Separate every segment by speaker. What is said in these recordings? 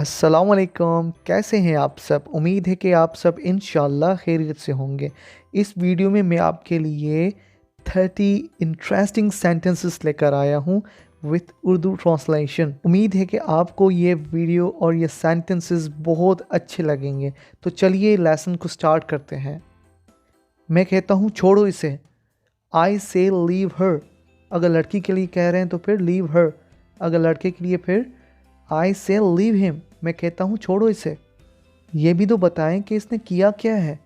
Speaker 1: अस्सलामुअलैकुम, कैसे हैं आप सब। उम्मीद है कि आप सब इंशाल्लाह खैरियत से होंगे। इस वीडियो में मैं आपके लिए 30 इंटरेस्टिंग सेंटेंसेस लेकर आया हूँ विथ उर्दू ट्रांसलेशन। उम्मीद है कि आपको ये वीडियो और ये सेंटेंसेस बहुत अच्छे लगेंगे। तो चलिए लेसन को स्टार्ट करते हैं। मैं कहता हूँ छोड़ो इसे। आई से लीव हर। अगर लड़की के लिए कह रहे हैं तो फिर लीव हर। अगर लड़के के लिए फिर आई से लीव हिम। मैं कहता हूँ छोड़ो इसे। ये भी तो बताएं कि इसने किया क्या है।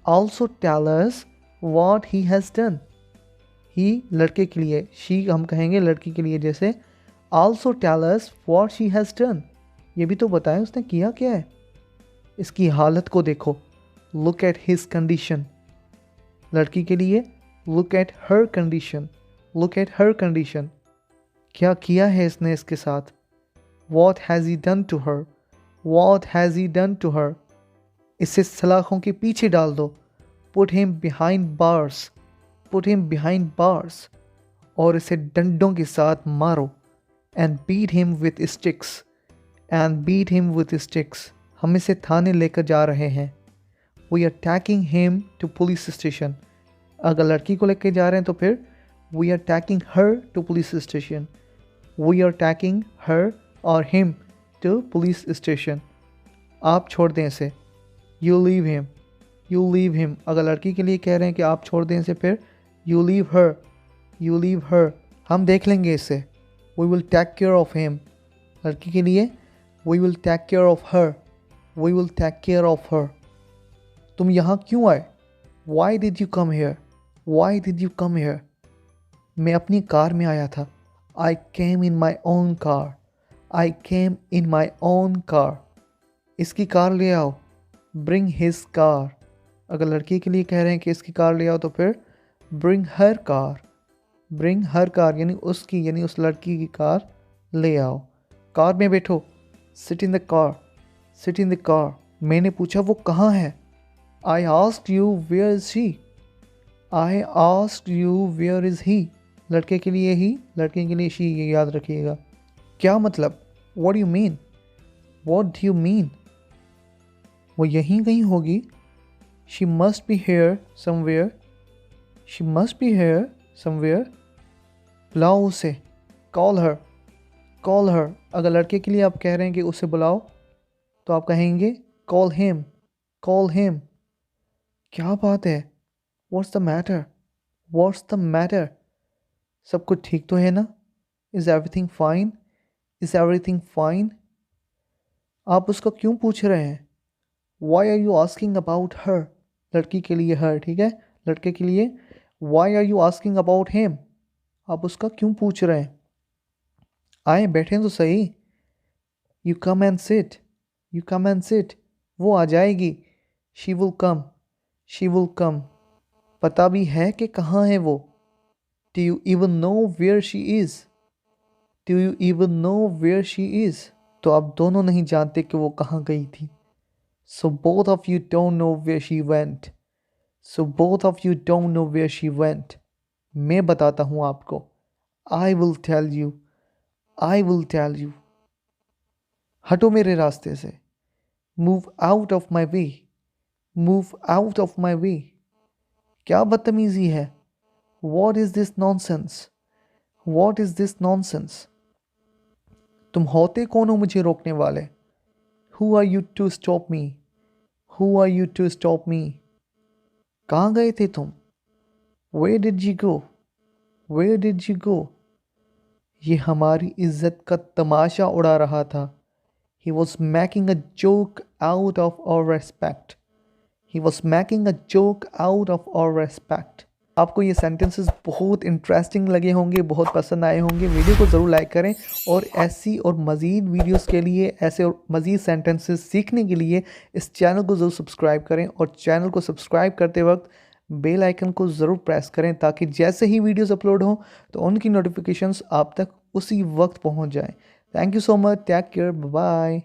Speaker 1: Also tell us what he has done. ही लड़के के लिए, शी हम कहेंगे लड़की के लिए, जैसे also tell us what she has done. ये भी तो बताएं उसने किया क्या है। इसकी हालत को देखो। Look at his condition. लड़की के लिए look at her condition. Look at her condition. क्या किया है इसने इसके साथ। What has he done to her? What has he done to her? इसे सलाखों के पीछे डाल दो। Put him behind bars. Put him behind bars. और इसे डंडों के साथ मारो। And beat him with sticks. And beat him with sticks. हम इसे थाने लेकर जा रहे हैं। We are taking him to police station. अगर लड़की को लेकर जा रहे हैं तो फिर We are taking her to police station. We are taking her और him to police station. आप छोड़ दें इसे। You leave him. You leave him. अगर लड़की के लिए कह रहे हैं कि आप छोड़ दें इसे, फिर You leave her. You leave her. हम देख लेंगे इसे। We will take care of him. लड़की के लिए We will take care of her. We will take care of her. तुम यहाँ क्यों आए? Why did you come here? Why did you come here? मैं अपनी कार में आया था। I came in my own car. I came in my own car. इसकी कार ले आओ। Bring his car. अगर लड़की के लिए कह रहे हैं कि इसकी कार ले आओ तो फिर Bring her car. Bring her car यानी उसकी, यानी उस लड़की की कार ले आओ। कार में बैठो। Sit in the car. Sit in the car. मैंने पूछा वो कहाँ है। I asked you where is she. I asked you where is he. लड़के के लिए ही, लड़के के लिए she, ये याद रखिएगा। क्या मतलब। What do you mean? What do you mean? वो यहीं कहीं होगी। She must be here somewhere. She must be here somewhere. बुलाओ उसे। Call her. Call her. अगर लड़के के लिए आप कह रहे हैं कि उसे बुलाओ तो आप कहेंगे call him. Call him. क्या बात है। What's the matter? What's the matter? सब कुछ ठीक तो है ना। Is everything fine? Is everything fine? आप उसको क्यों पूछ रहे हैं। Why are you asking about her? लड़की के लिए her, ठीक है। लड़के के लिए Why are you asking about him? आप उसका क्यों पूछ रहे हैं। आए बैठें तो सही। You come and sit. You come and sit. वो आ जाएगी। She will come. She will come. पता भी है कि कहाँ है वो। Do you even know where she is? Do you even know where she is? तो आप दोनों नहीं जानते कि वो कहाँ गई थी। So both of you don't know where she went. So both of you don't know where she went. मैं बताता हूँ आपको। I will tell you. I will tell you. हटो मेरे रास्ते से। Move out of my way. Move out of my way. क्या बदतमीजी है। What is this nonsense? What is this nonsense? तुम होते कौन हो मुझे रोकने वाले। Who are you to stop me? Who are you to stop me? कहाँ गए थे तुम। Where did you go? Where did you go? ये हमारी इज्जत का तमाशा उड़ा रहा था। He was making a joke out of our respect. He was making a joke out of our respect. आपको ये सेंटेंसेस बहुत इंटरेस्टिंग लगे होंगे, बहुत पसंद आए होंगे। वीडियो को ज़रूर लाइक करें और ऐसी और मज़ीद वीडियोस के लिए, ऐसे और मज़ीद सेंटेंसेस सीखने के लिए इस चैनल को ज़रूर सब्सक्राइब करें और चैनल को सब्सक्राइब करते वक्त बेल आइकन को ज़रूर प्रेस करें ताकि जैसे ही वीडियोस अपलोड हों तो उनकी नोटिफिकेशंस आप तक उसी वक्त पहुंच जाएं। Thank you so much. Take care. Bye.